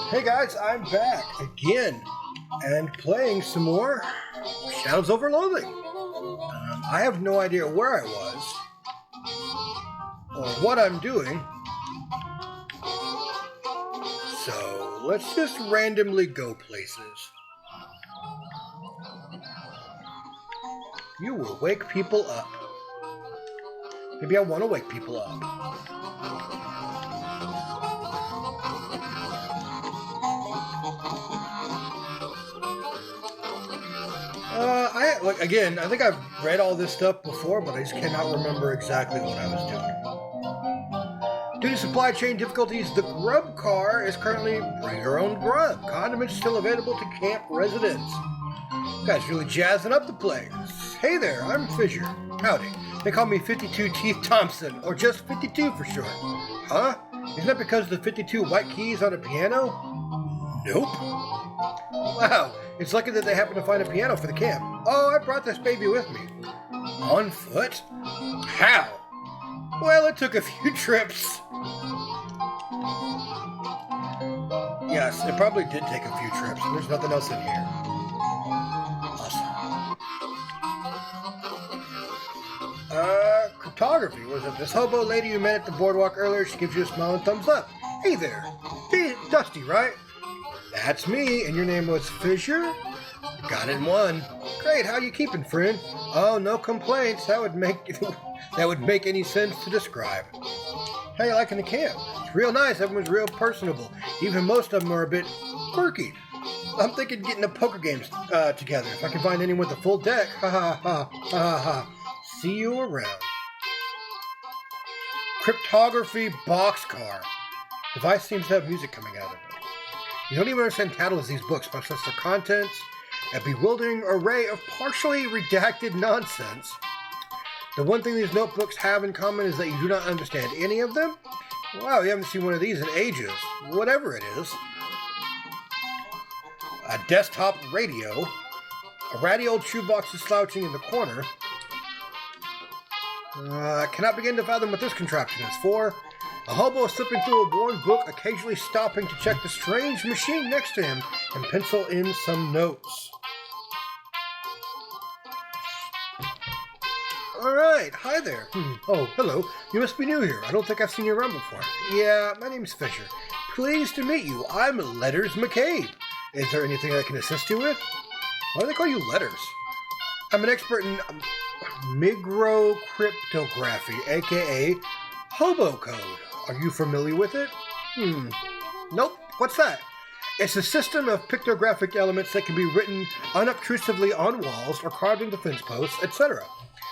Hey guys, I'm back again and playing some more Shadows over Loathing. I have no idea where I was or what I'm doing, so let's just randomly go places. You will wake people up. Maybe I want to wake people up. I think I've read all this stuff before, but I just cannot remember exactly what I was doing. Due to supply chain difficulties, the grub car is currently bring your own grub. Condiments still available to camp residents. Guys really jazzing up the place. Hey there, I'm Fisher. Howdy. They call me 52 Teeth Thompson, or just 52 for short. Huh? Isn't that because of the 52 white keys on a piano? Nope. Wow, it's lucky that they happened to find a piano for the camp. Oh, I brought this baby with me. On foot? How? Well, it took a few trips. Yes, it probably did take a few trips. There's nothing else in here. Awesome. Cryptography. Was it this hobo lady you met at the boardwalk earlier? She gives you a smile and thumbs up. Hey there. Hey, Dusty, right? That's me, and your name was Fisher? Got it in one. Great, how you keeping, friend? Oh, no complaints. That would make any sense to describe. How you liking the camp? It's real nice. Everyone's real personable. Even most of them are a bit quirky. I'm thinking getting a poker game together. If I can find anyone with a full deck. Ha ha ha ha ha. See you around. Cryptography boxcar. Device seems to have music coming out of it. You don't even understand the titles of these books, much less their contents. A bewildering array of partially redacted nonsense. The one thing these notebooks have in common is that you do not understand any of them. Wow, you haven't seen one of these in ages. Whatever it is. A desktop radio. A ratty old shoebox is slouching in the corner. I cannot begin to fathom what this contraption is for. A hobo is slipping through a worn book, occasionally stopping to check the strange machine next to him and pencil in some notes. Alright, hi there. Oh, hello. You must be new here. I don't think I've seen you around before. Yeah, my name's Fisher. Pleased to meet you. I'm Letters McCabe. Is there anything I can assist you with? Why do they call you Letters? I'm an expert in microcryptography, aka hobo code. Are you familiar with it? Nope. What's that? It's a system of pictographic elements that can be written unobtrusively on walls or carved into fence posts, etc.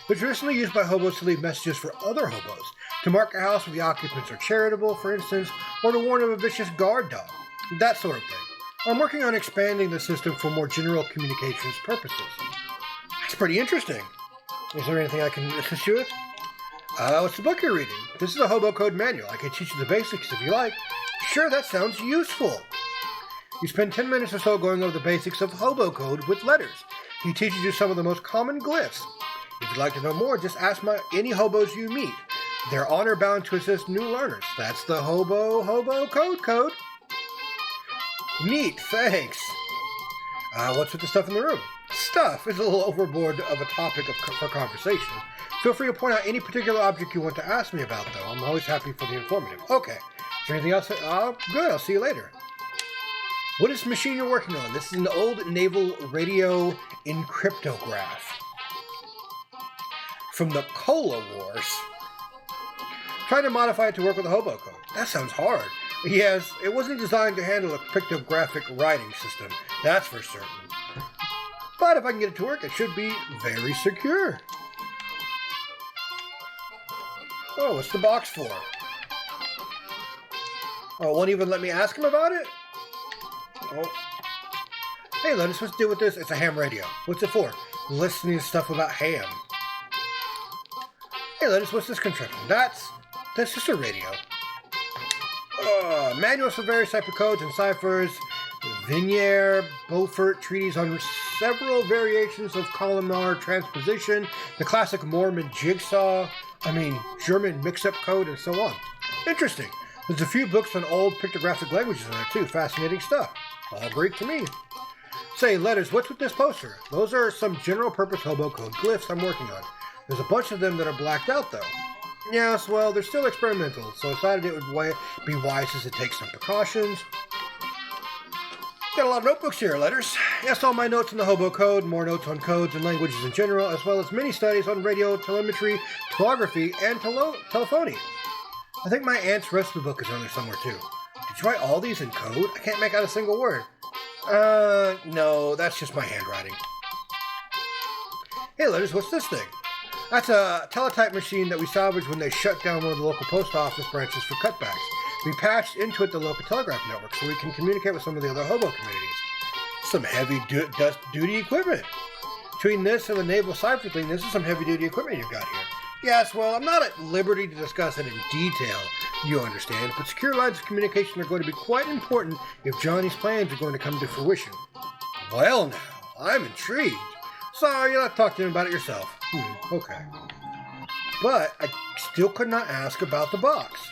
They're traditionally used by hobos to leave messages for other hobos, to mark a house where the occupants are charitable, for instance, or to warn of a vicious guard dog, that sort of thing. I'm working on expanding the system for more general communications purposes. That's pretty interesting. Is there anything I can assist you with? What's the book you're reading? This is a hobo code manual. I can teach you the basics if you like. Sure, that sounds useful. You spend 10 minutes or so going over the basics of hobo code with letters. He teaches you some of the most common glyphs. If you'd like to know more, just ask any hobos you meet. They're honor-bound to assist new learners. That's the hobo code. Neat, thanks. What's with the stuff in the room? Stuff is a little overboard of a topic for conversation. Feel free to point out any particular object you want to ask me about, though. I'm always happy for the informative. Okay. Is there anything else? Good. I'll see you later. What is the machine you're working on? This is an old naval radio encryptograph from the Cola Wars. Trying to modify it to work with a hobo code. That sounds hard. Yes, it wasn't designed to handle a pictographic writing system. That's for certain. But if I can get it to work, it should be very secure. Oh, what's the box for? Oh, won't even let me ask him about it? Oh. Hey, Linus, what's to do with this? It's a ham radio. What's it for? Listening to stuff about ham. Hey, Linus, what's this contraption? That's just a radio. Manuals for various types of codes and ciphers. Vignere, Beaufort treatise on several variations of columnar transposition. The classic German mix-up code, and so on. Interesting. There's a few books on old pictographic languages in there too. Fascinating stuff. All Greek to me. Say, letters, what's with this poster? Those are some general purpose hobo code glyphs I'm working on. There's a bunch of them that are blacked out though. Yes, well, they're still experimental, so I decided it would be wise to take some precautions. Got a lot of notebooks here, letters. Yes, all my notes on the hobo code, more notes on codes and languages in general, as well as many studies on radio, telemetry, telegraphy, and telephony. I think my aunt's recipe book is on there somewhere too. Did you write all these in code? I can't make out a single word. No, that's just my handwriting. Hey, letters, what's this thing? That's a teletype machine that we salvaged when they shut down one of the local post office branches for cutbacks. We patched into it the local telegraph network so we can communicate with some of the other hobo communities. Some heavy duty equipment. Between this and the naval cipher thing, this is some heavy duty equipment you've got here. Yes, well, I'm not at liberty to discuss it in detail, you understand, but secure lines of communication are going to be quite important if Johnny's plans are going to come to fruition. Well now, I'm intrigued. Sorry, you'll have to talk to him about it yourself. Okay. But I still could not ask about the box.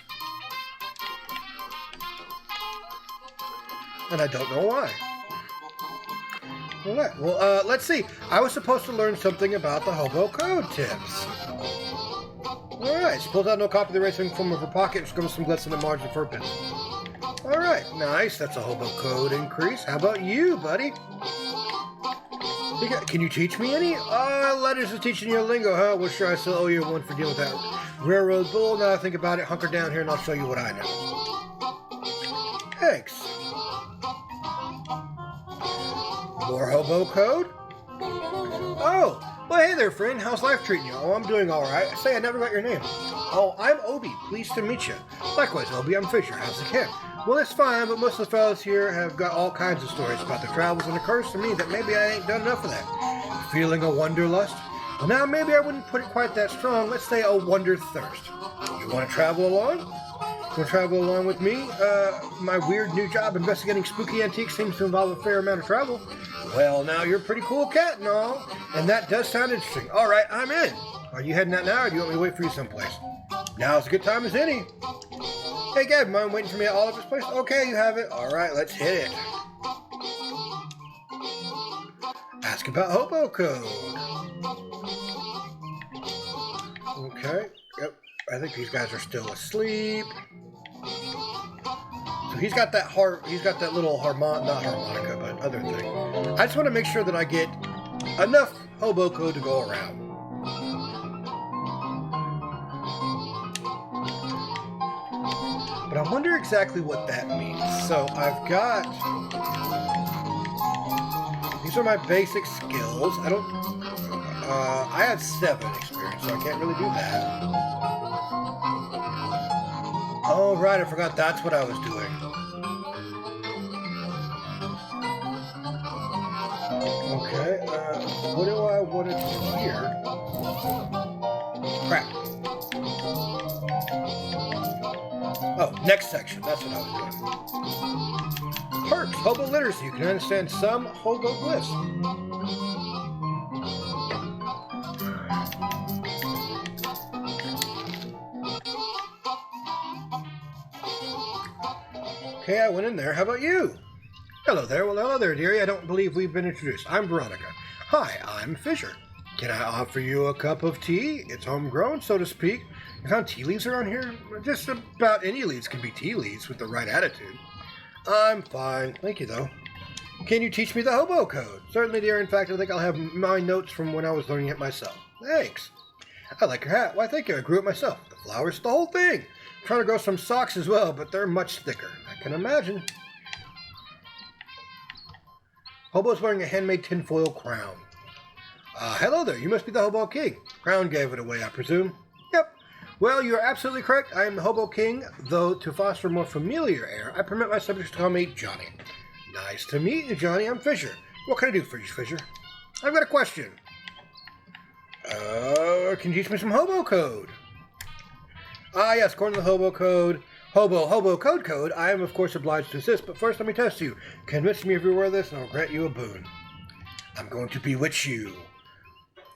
And I don't know why. Alright, well, let's see. I was supposed to learn something about the hobo code tips. Alright, she pulls out no copy of the racing from her pocket and scribbles some glyphs in the margin for a pencil. Alright, nice. That's a hobo code increase. How about you, buddy? Can you teach me any? Letters is teaching you a lingo, huh? Well, sure, I still owe you one for dealing with that railroad bull. Now I think about it, hunker down here and I'll show you what I know. Thanks. More hobo code? Oh, well, hey there, friend. How's life treating you? Oh, I'm doing all right. Say, I never got your name. Oh, I'm Obi. Pleased to meet you. Likewise, Obi, I'm Fisher. How's the camp? Well, it's fine, but most of the fellas here have got all kinds of stories about their travels, and it occurs to me that maybe I ain't done enough of that. Feeling a wanderlust? Well, now, maybe I wouldn't put it quite that strong. Let's say a wonder thirst. You want to travel along? You want to travel along with me? My weird new job investigating spooky antiques seems to involve a fair amount of travel. Well, now, you're a pretty cool cat and all, and that does sound interesting. All right, I'm in. Are you heading out now, or do you want me to wait for you someplace? Now's a good time as any. Hey, Gab, mind waiting for me at Oliver's place? Okay, you have it. All right, let's hit it. Ask about hobo code. Okay, yep. I think these guys are still asleep. So he's got that little not harmonica, but other thing. I just want to make sure that I get enough hobo code to go around. But I wonder exactly what that means. So I've got... These are my basic skills. I have 7 experience, so I can't really do that. Oh, right, I forgot that's what I was doing. Okay, what do I want to do here? Crap. Oh, next section. That's what I was doing. Perks, hobo literacy. You can understand some hobo glyphs. Okay, I went in there. How about you? Hello there. Well, hello there, dearie. I don't believe we've been introduced. I'm Veronica. Hi, I'm Fisher. Can I offer you a cup of tea? It's homegrown, so to speak. You found tea leaves around here? Just about any leaves can be tea leaves with the right attitude. I'm fine. Thank you, though. Can you teach me the hobo code? Certainly, dear. In fact, I think I'll have my notes from when I was learning it myself. Thanks. I like your hat. Why, thank you. I grew it myself. The flowers, the whole thing. I'm trying to grow some socks as well, but they're much thicker. I can imagine. Hobo's wearing a handmade tinfoil crown. Hello there. You must be the Hobo King. Crown gave it away, I presume. Yep. Well, you are absolutely correct. I am the Hobo King, though to foster a more familiar air, I permit my subjects to call me Johnny. Nice to meet you, Johnny. I'm Fisher. What can I do for you, Fisher? I've got a question. Can you teach me some hobo code? Yes, according to the hobo code, hobo code, I am of course obliged to assist, but first let me test you. Convince me of your word of this, and I'll grant you a boon. I'm going to bewitch you.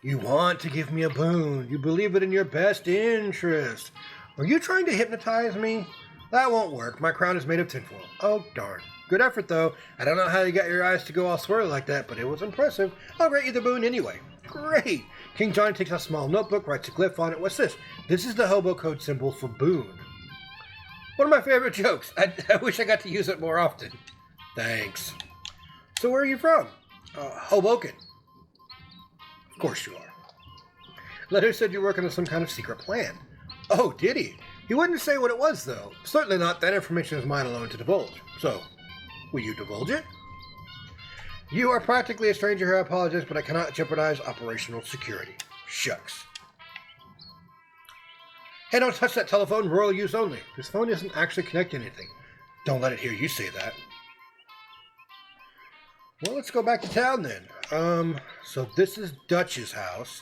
You want to give me a boon. You believe it in your best interest. Are you trying to hypnotize me? That won't work. My crown is made of tinfoil. Oh, darn. Good effort, though. I don't know how you got your eyes to go all swirly like that, but it was impressive. I'll grant you the boon anyway. Great! King Johnny takes a small notebook, writes a glyph on it. What's this? This is the hobo code symbol for boon. One of my favorite jokes. I wish I got to use it more often. Thanks. So where are you from? Hoboken. Of course you are. Letter said you're working on some kind of secret plan. Oh, did he? He wouldn't say what it was, though. Certainly not. That information is mine alone to divulge. So, will you divulge it? You are practically a stranger here. I apologize, but I cannot jeopardize operational security. Shucks. Hey, don't touch that telephone. Royal use only. This phone isn't actually connecting to anything. Don't let it hear you say that. Well, let's go back to town then. So this is Dutch's house.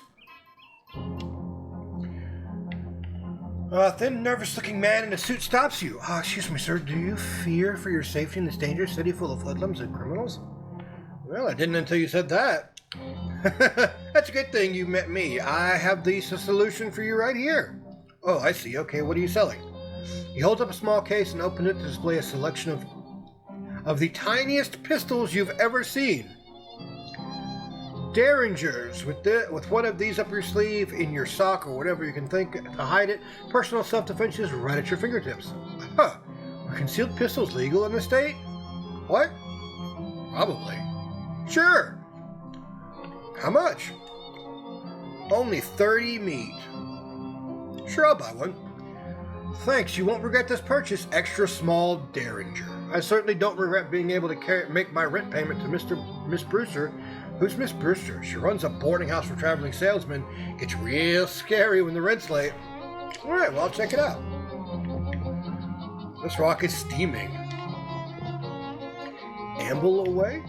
A thin, nervous-looking man in a suit stops you. Excuse me, sir. Do you fear for your safety in this dangerous city full of hoodlums and criminals? Well, I didn't until you said that. That's a good thing you met me. I have the solution for you right here. Oh, I see. Okay, what are you selling? He holds up a small case and opens it to display a selection of the tiniest pistols you've ever seen. Derringers, with one of these up your sleeve, in your sock, or whatever you can think to hide it. Personal self-defense is right at your fingertips. Huh. Are concealed pistols legal in the state? What? Probably. Sure. How much? Only 30 meat. Sure, I'll buy one. Thanks, you won't regret this purchase. Extra small Derringer. I certainly don't regret being able to make my rent payment to Miss Brewster. Who's Miss Brewster? She runs a boarding house for traveling salesmen. It's real scary when the rent's late. Alright, well, I'll check it out. This rock is steaming. Amble away?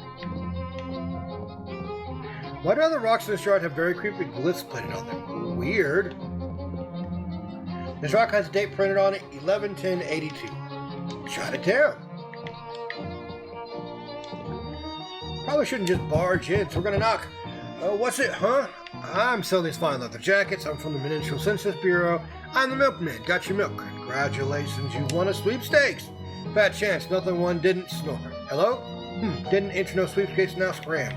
Why do other rocks in this yard have very creepy glyphs printed on them? Weird. This rock has a date printed on it, 11/10/82. Jot it down. Probably shouldn't just barge in, so we're gonna knock. What's it, huh? I'm selling these fine leather jackets. I'm from the Municipal Census Bureau. I'm the milkman. Got your milk. Congratulations, you won a sweepstakes. Fat chance, nothing one didn't snore. Hello? Didn't enter no sweepstakes, now scram.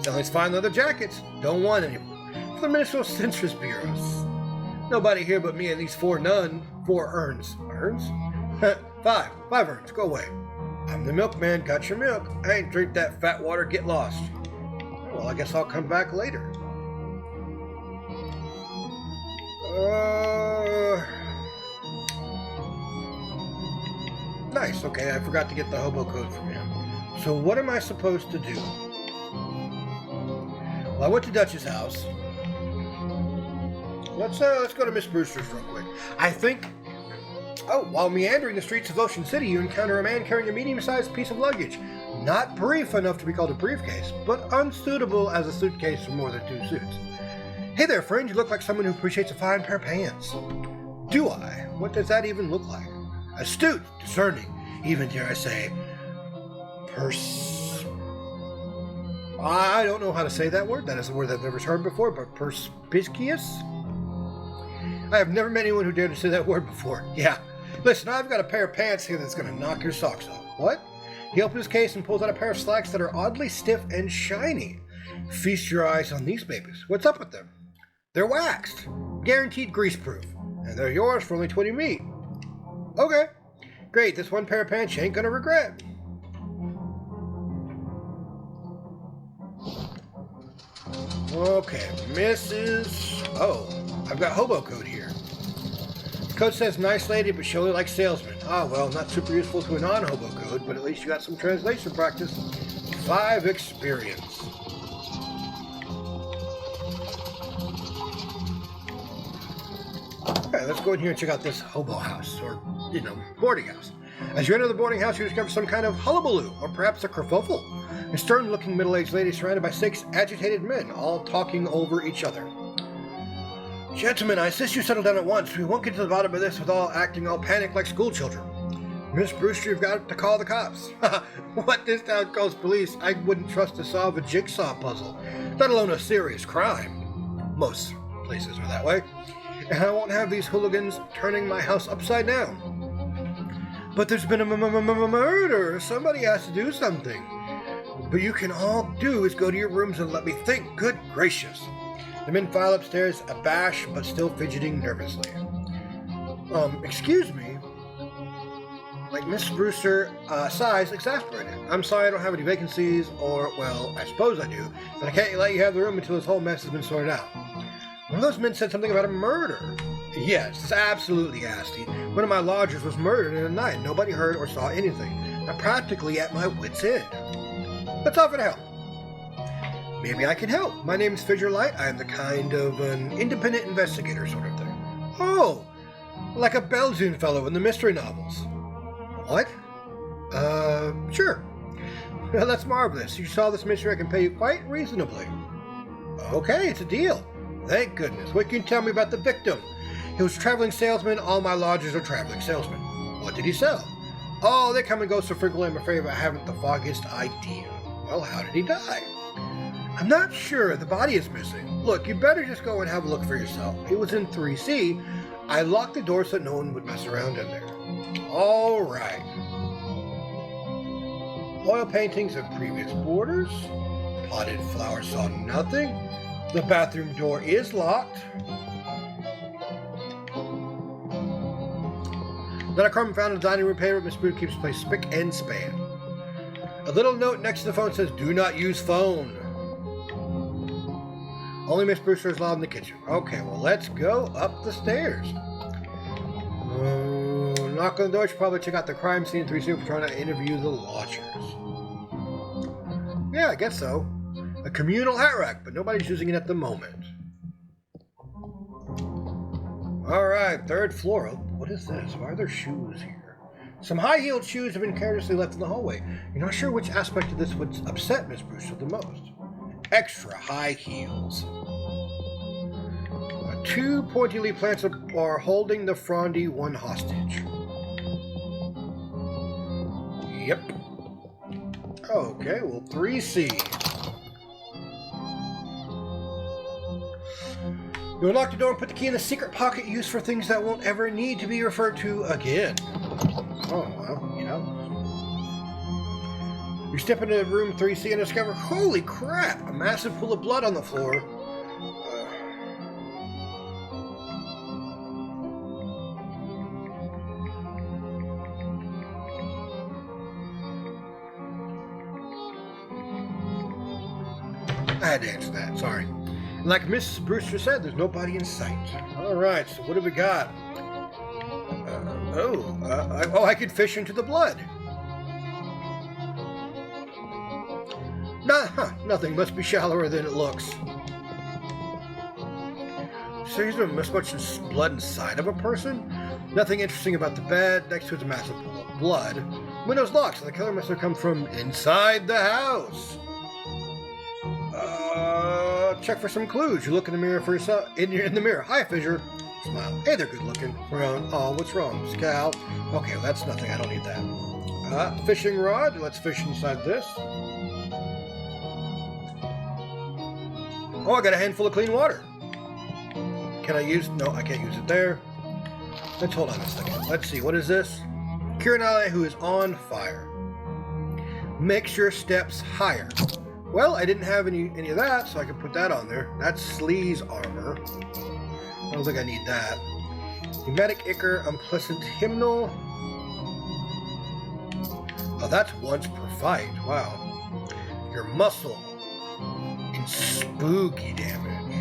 Selling these fine leather jackets. Don't want any. For the Municipal Census Bureau. Nobody here but me and these four urns. Urns? Five urns. Go away. I'm the milkman. Got your milk. I ain't drink that fat water. Get lost. Well, I guess I'll come back later. Nice. Okay, I forgot to get the hobo code from him. So what am I supposed to do? Well, I went to Dutch's house. Let's go to Miss Brewster's real quick. I think... Oh, while meandering the streets of Ocean City, you encounter a man carrying a medium-sized piece of luggage. Not brief enough to be called a briefcase, but unsuitable as a suitcase for more than 2 suits. Hey there, friend. You look like someone who appreciates a fine pair of pants. Do I? What does that even look like? Astute, discerning, even dare I say, I don't know how to say that word. That is a word I've never heard before, but perspicuous? I have never met anyone who dared to say that word before. Yeah. Listen, I've got a pair of pants here that's going to knock your socks off. What? He opens his case and pulls out a pair of slacks that are oddly stiff and shiny. Feast your eyes on these babies. What's up with them? They're waxed. Guaranteed grease-proof. And they're yours for only 20 meat. Okay. Great. This one pair of pants you ain't going to regret. Okay, Mrs. Oh, I've got hobo code here. The code says nice lady, but she only likes salesmen. Well, not super useful to a non-hobo code, but at least you got some translation practice. 5 experience. Okay, let's go in here and check out this hobo house, or, boarding house. As you enter the boarding house, you discover some kind of hullabaloo, or perhaps a kerfuffle. A stern-looking middle-aged lady surrounded by 6 agitated men, all talking over each other. Gentlemen, I insist you settle down at once. We won't get to the bottom of this with acting all panicked like schoolchildren. Miss Brewster, you've got to call the cops. What this town calls police, I wouldn't trust to solve a jigsaw puzzle, let alone a serious crime. Most places are that way. And I won't have these hooligans turning my house upside down. But there's been a murder. Somebody has to do something. But you can all do is go to your rooms and let me think. Good gracious. The men file upstairs, abashed but still fidgeting nervously. Excuse me? Like Miss Brewster sighs, exasperated. I'm sorry I don't have any vacancies, or, well, I suppose I do, but I can't let you have the room until this whole mess has been sorted out. One of those men said something about a murder. Yes, absolutely, Asti. One of my lodgers was murdered in the night. Nobody heard or saw anything. I'm practically at my wit's end. Let's offer to help. Maybe I can help. My name's Fissure Light. I am the kind of an independent investigator sort of thing. Oh, like a Belgian fellow in the mystery novels. What? Sure. Well, that's marvelous. You solve this mystery, I can pay you quite reasonably. Okay, it's a deal. Thank goodness. What can you tell me about the victim? He was a traveling salesman. All my lodgers are traveling salesmen. What did he sell? Oh, they come and go so frequently, I'm afraid I haven't the foggiest idea. Well, how did he die? I'm not sure. The body is missing. Look, you better just go and have a look for yourself. It was in 3C. I locked the door so no one would mess around in there. All right. Oil paintings of previous boarders. Potted flowers saw nothing. The bathroom door is locked. Then I come and found a dining room paper. Miss Brew keeps the place spick and span. A little note next to the phone says, "Do not use phone." Only Miss Brewster is allowed in the kitchen. Okay, well, let's go up the stairs. Knock on the door. Should probably check out the crime scene in 3C for trying to interview the lodgers. Yeah, I guess so. A communal hat rack, but nobody's using it at the moment. Alright, third floor. What is this? Why are there shoes here? Some high-heeled shoes have been carelessly left in the hallway. You're not sure which aspect of this would upset Miss Brewster the most. Extra high heels. Two pointy leaf plants are holding the Frondy one hostage. Yep. Okay, well, 3C. You unlock the door and put the key in a secret pocket used for things that won't ever need to be referred to again. Oh, well, you know. You step into room 3C and discover, holy crap, a massive pool of blood on the floor. I had to answer that, sorry. Like Miss Brewster said, there's nobody in sight. Alright, so what have we got? I could fish into the blood. Nothing. Must be shallower than it looks. So there's not much blood inside of a person? Nothing interesting about the bed. Next to it's a massive pool of blood. Window's locked, so the killer must have come from inside the house. Check for some clues. You look in the mirror for yourself. In the mirror. Hi, Fissure. Smile. Hey, they're good looking. Wrong. Oh, what's wrong? Scowl. Okay, well, that's nothing. I don't need that. Fishing rod. Let's fish inside this. Oh, I got a handful of clean water. Can I use? No, I can't use it there. Let's hold on a second. Let's see. What is this? Cure an ally who is on fire. Makes your steps higher. Well, I didn't have any of that, so I can put that on there. That's Slee's armor. I don't think I need that. Pneumatic Ichor, Unpleasant Hymnal. Oh, that's once per fight. Wow. Your muscle. And spooky damage.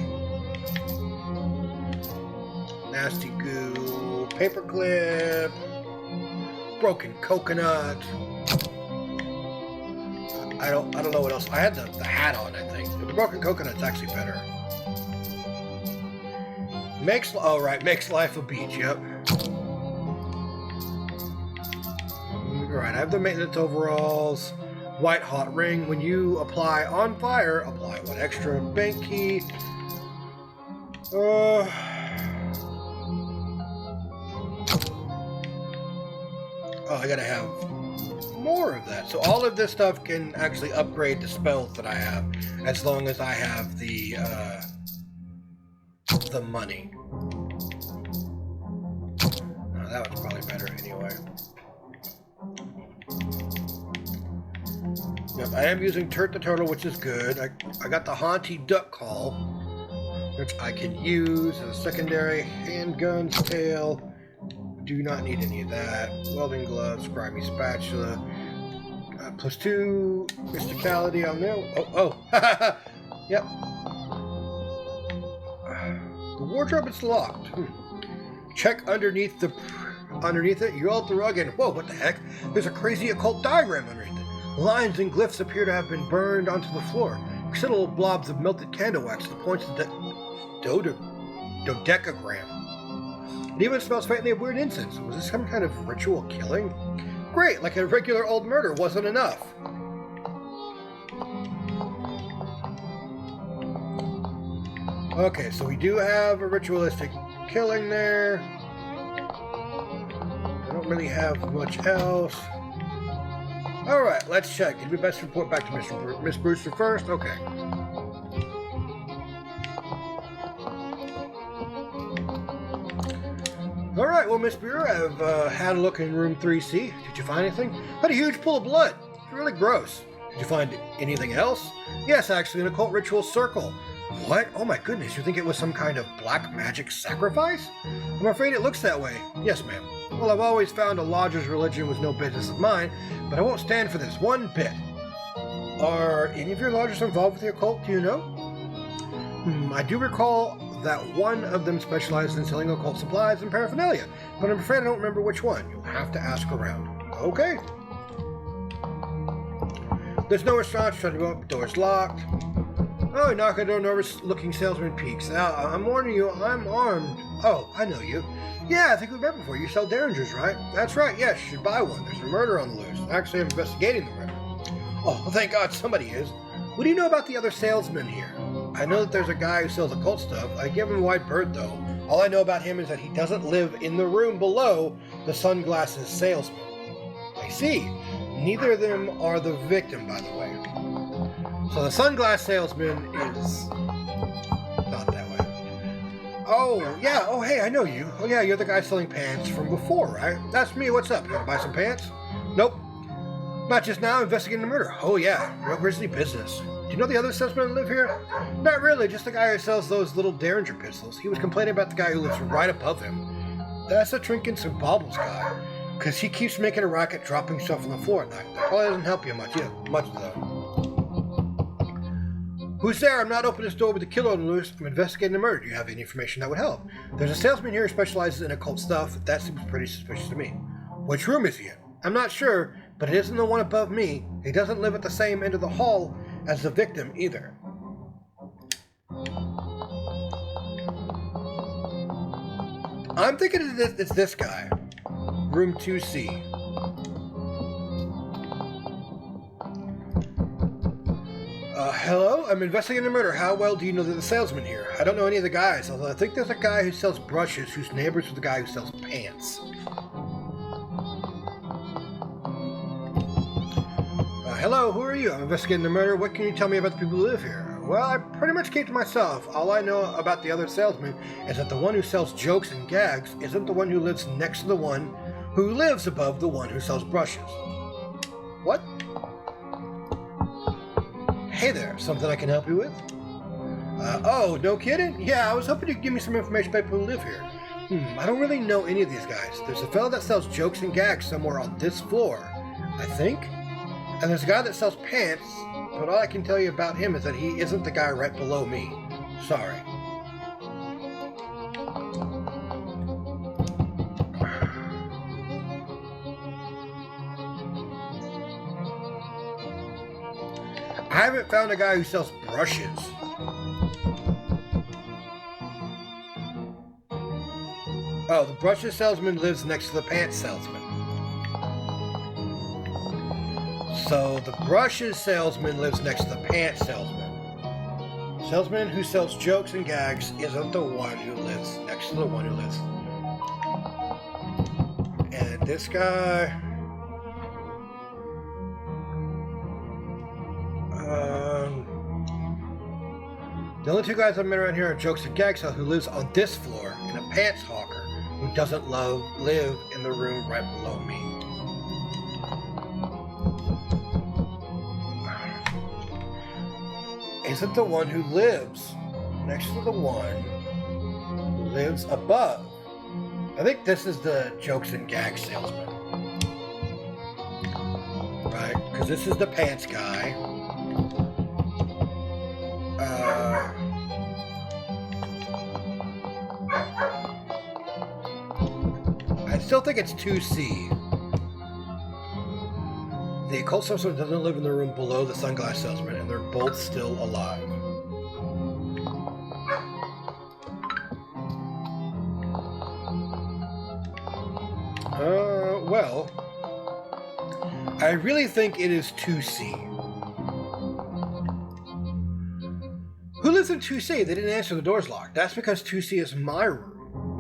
Nasty Goo. Paperclip. Broken Coconut. I don't know what else. I had the hat on, I think. The Broken Coconut's actually better. Makes life a beach, yep. Alright, I have the maintenance overalls. White hot ring. When you apply on fire, apply one extra bank key. Oh, I gotta have more of that. So all of this stuff can actually upgrade the spells that I have, as long as I have the money. That was probably better anyway. Yep, I am using Turt the Turtle, which is good. I got the Haunty Duck Call, which I can use as a secondary. Handgun's tail. Do not need any of that. Welding gloves, grimy spatula. +2 mysticality on there. Oh. Yep. The wardrobe is locked. Check underneath it. You roll up the rug and whoa, what the heck? There's a crazy occult diagram underneath it. Lines and glyphs appear to have been burned onto the floor. Little blobs of melted candle wax that points to the dodecagram. It even smells faintly of weird incense. Was this some kind of ritual killing? Great, like a regular old murder wasn't enough. Okay, so we do have a ritualistic killing there. I don't really have much else. Alright, let's check. It'd be best to report back to Miss Brewster first? Okay. Alright, well, Miss Brewer, I've had a look in room 3C. Did you find anything? Had a huge pool of blood. It's really gross. Did you find anything else? Yes, actually, an occult ritual circle. What? Oh my goodness, you think it was some kind of black magic sacrifice? I'm afraid it looks that way. Yes, ma'am. Well, I've always found a lodger's religion was no business of mine, but I won't stand for this one bit. Are any of your lodgers involved with the occult, do you know? I do recall that one of them specializes in selling occult supplies and paraphernalia, but I'm afraid I don't remember which one. You'll have to ask around. Okay. There's no response. Trying to go up. The door's locked. Oh, knock on the door. Nervous-looking salesman peeks out. I'm warning you. I'm armed. Oh, I know you. Yeah, I think we've met before. You sell derringers, right? That's right. Yes, you should buy one. There's a murder on the loose. Actually, I'm investigating the murder. Oh, well, thank God somebody is. What do you know about the other salesman here? I know that there's a guy who sells occult stuff. I give him a wide berth, though. All I know about him is that he doesn't live in the room below the sunglasses salesman. I see. Neither of them are the victim, by the way. So the sunglass salesman is not that way. Oh, yeah. Oh, hey, I know you. Oh, yeah, you're the guy selling pants from before, right? That's me. What's up? You want to buy some pants? Nope. Not just now, investigating the murder. Oh, yeah. Real grisly business. Do you know the other salesman that live here? Not really. Just the guy who sells those little derringer pistols. He was complaining about the guy who lives right above him. That's a trinkets and baubles guy. Because he keeps making a racket dropping stuff on the floor at night. That probably doesn't help you much though. Who's there? I'm not opening this door with a killer on the loose. I'm investigating the murder. Do you have any information that would help? There's a salesman here who specializes in occult stuff. That seems pretty suspicious to me. Which room is he in? I'm not sure, but it isn't the one above me. He doesn't live at the same end of the hall as the victim either. I'm thinking it's this guy. Room 2C. Hello? I'm investigating the murder. How well do you know the salesman here? I don't know any of the guys, although I think there's a guy who sells brushes whose neighbor's with the guy who sells pants. Hello, who are you? I'm investigating the murder. What can you tell me about the people who live here? Well, I pretty much keep to myself. All I know about the other salesman is that the one who sells jokes and gags isn't the one who lives next to the one who lives above the one who sells brushes. What? Hey there, something I can help you with? Oh, no kidding? Yeah, I was hoping you'd give me some information about people who live here. I don't really know any of these guys. There's a fellow that sells jokes and gags somewhere on this floor, I think. And there's a guy that sells pants, but all I can tell you about him is that he isn't the guy right below me. Sorry. I haven't found a guy who sells brushes. Oh, the brushes salesman lives next to the pants salesman. So the brushes salesman lives next to the pants salesman. Salesman who sells jokes and gags isn't the one who lives next to the one who lives. And this guy... The only two guys I've met around here are Jokes and Gags who lives on this floor, and a pants hawker who doesn't live in the room right below me. isn't the one who lives next to the one who lives above. I think this is the jokes and gags salesman. Right? Because this is the pants guy. I still think it's 2C. The occult salesman doesn't live in the room below the sunglass salesman, and they're both still alive. Well, I really think it is 2C. Who lives in 2C? They didn't answer, the door's locked. That's because 2C is my room.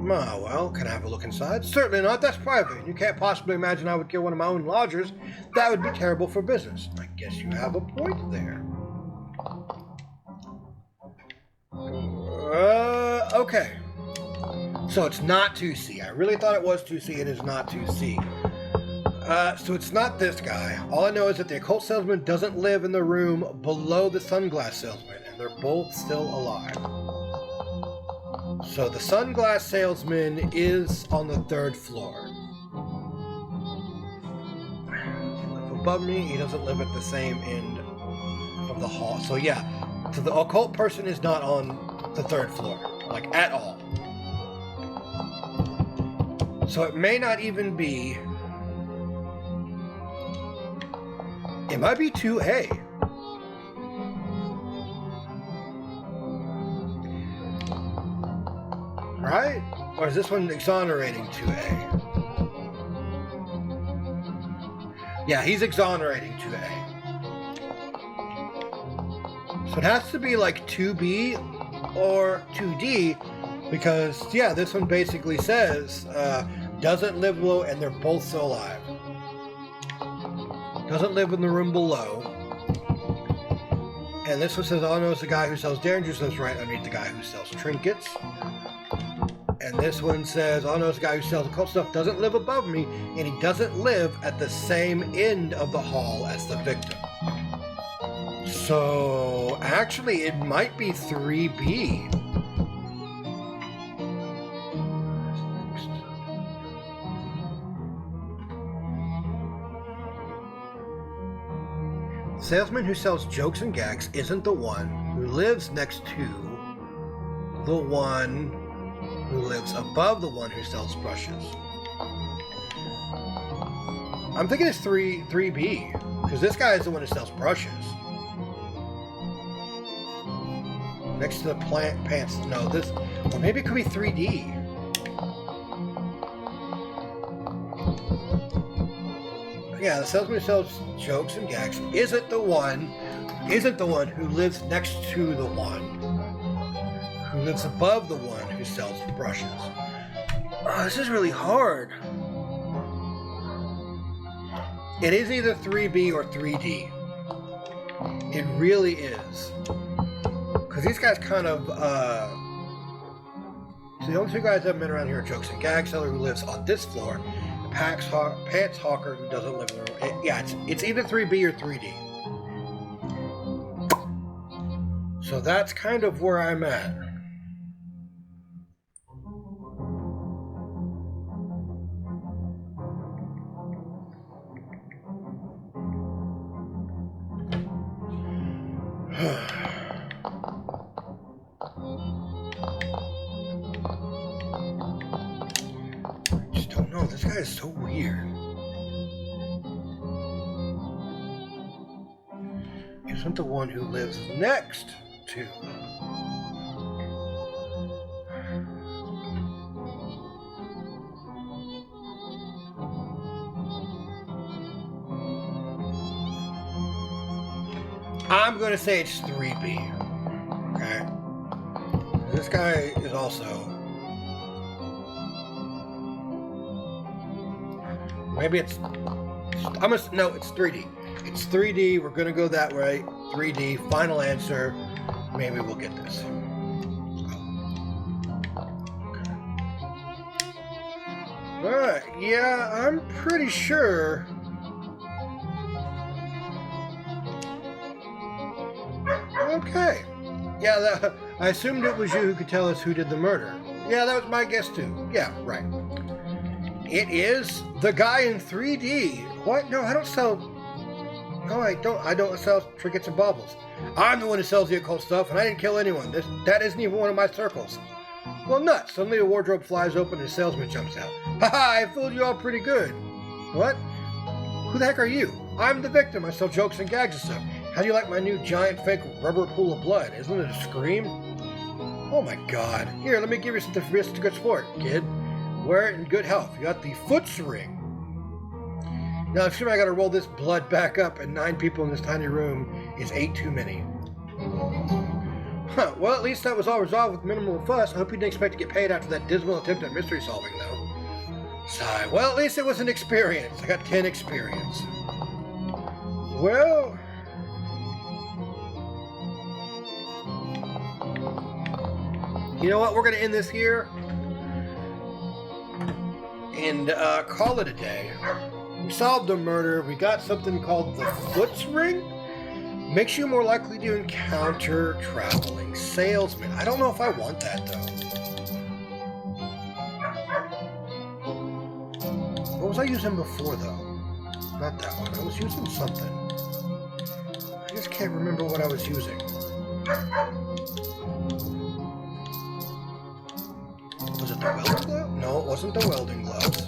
Oh, well, can I have a look inside? Certainly not, that's private. You can't possibly imagine I would kill one of my own lodgers. That would be terrible for business. I guess you have a point there. Okay. So it's not 2C. I really thought it was 2C. It is not 2C. So it's not this guy. All I know is that the occult salesman doesn't live in the room below the sunglass salesman, and they're both still alive. So the sunglass salesman is on the 3rd floor. Above me, he doesn't live at the same end of the hall. So yeah, so the occult person is not on the 3rd floor, like at all. So it may not even be. It might be 2A. Right? Or is this one exonerating 2A? Yeah, he's exonerating 2A. So it has to be like 2B or 2D, because, yeah, this one basically says, doesn't live below, and they're both still alive. Doesn't live in the room below. And this one says, all I know is the guy who sells Derringer lives right underneath the guy who sells trinkets. And this one says, all I know is the guy who sells occult stuff doesn't live above me, and he doesn't live at the same end of the hall as the victim. So, actually, it might be 3B. The salesman who sells jokes and gags isn't the one who lives next to the one who lives above the one who sells brushes. I'm thinking it's 3B, because this guy is the one who sells brushes. Next to the pants. No, this, or maybe it could be 3D. Yeah, the salesman who sells jokes and gags isn't the one who lives next to the one who lives above the one who sells brushes. Oh, this is really hard. It is either 3B or 3D. It really is. Because these guys kind of, so the only two guys that have been around here are jokes and gag seller who lives on this floor, and pants hawker who doesn't live in the room. Yeah, it's either 3B or 3D. So that's kind of where I'm at. This guy is so weird. Isn't the one who lives next to. I'm going to say it's 3B. Okay? This guy is also. Maybe it's. No, it's 3D. It's 3D. We're going to go that way. 3D. Final answer. Maybe we'll get this. Alright. Yeah, I'm pretty sure. Okay. Yeah, I assumed it was you who could tell us who did the murder. Yeah, that was my guess too. Yeah, right. It is the guy in 3D. What? No, I don't sell... No, I don't sell trinkets and baubles. I'm the one who sells the occult stuff, and I didn't kill anyone. That isn't even one of my circles. Well, nuts. Suddenly the wardrobe flies open and a salesman jumps out. Haha, I fooled you all pretty good. What? Who the heck are you? I'm the victim. I sell jokes and gags and stuff. How do you like my new giant fake rubber pool of blood? Isn't it a scream? Oh my god. Here, let me give you something for just a good sport, kid. Wear it in good health. You got the Foot's ring. Now, I'm sure I gotta roll this blood back up, and 9 people in this tiny room is 8 too many. Huh, well, at least that was all resolved with minimal fuss. I hope you didn't expect to get paid after that dismal attempt at mystery solving, though. Sigh. Well, at least it was an experience. I got 10 experience. Well... You know what? We're gonna end this here. And call it a day. We solved a murder. We got something called the Foot's ring. Makes you more likely to encounter traveling salesmen. I don't know if I want that, though. What was I using before, though? Not that one. I was using something. I just can't remember what I was using. Was it the welding glove? No, it wasn't the welding gloves.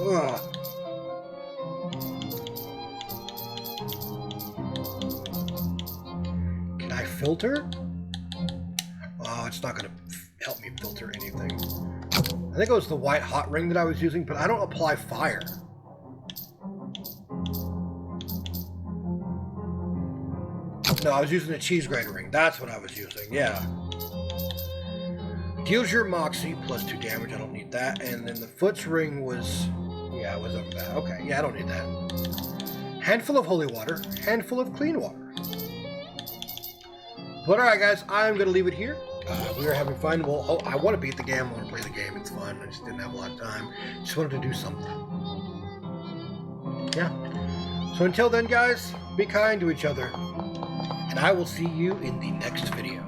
Ugh. Can I filter? Oh, it's not going to help me filter anything. I think it was the white hot ring that I was using, but I don't apply fire. No, I was using a cheese grater ring. That's what I was using, yeah. Deals your moxie, plus 2 damage. I don't need that. And then the Foot's ring was... Yeah, it was over that. Okay, yeah, I don't need that. Handful of holy water. Handful of clean water. But alright, guys, I'm going to leave it here. We are having fun. Well, I want to beat the game. I want to play the game. It's fun. I just didn't have a lot of time. Just wanted to do something. Yeah. So until then, guys, be kind to each other. And I will see you in the next video.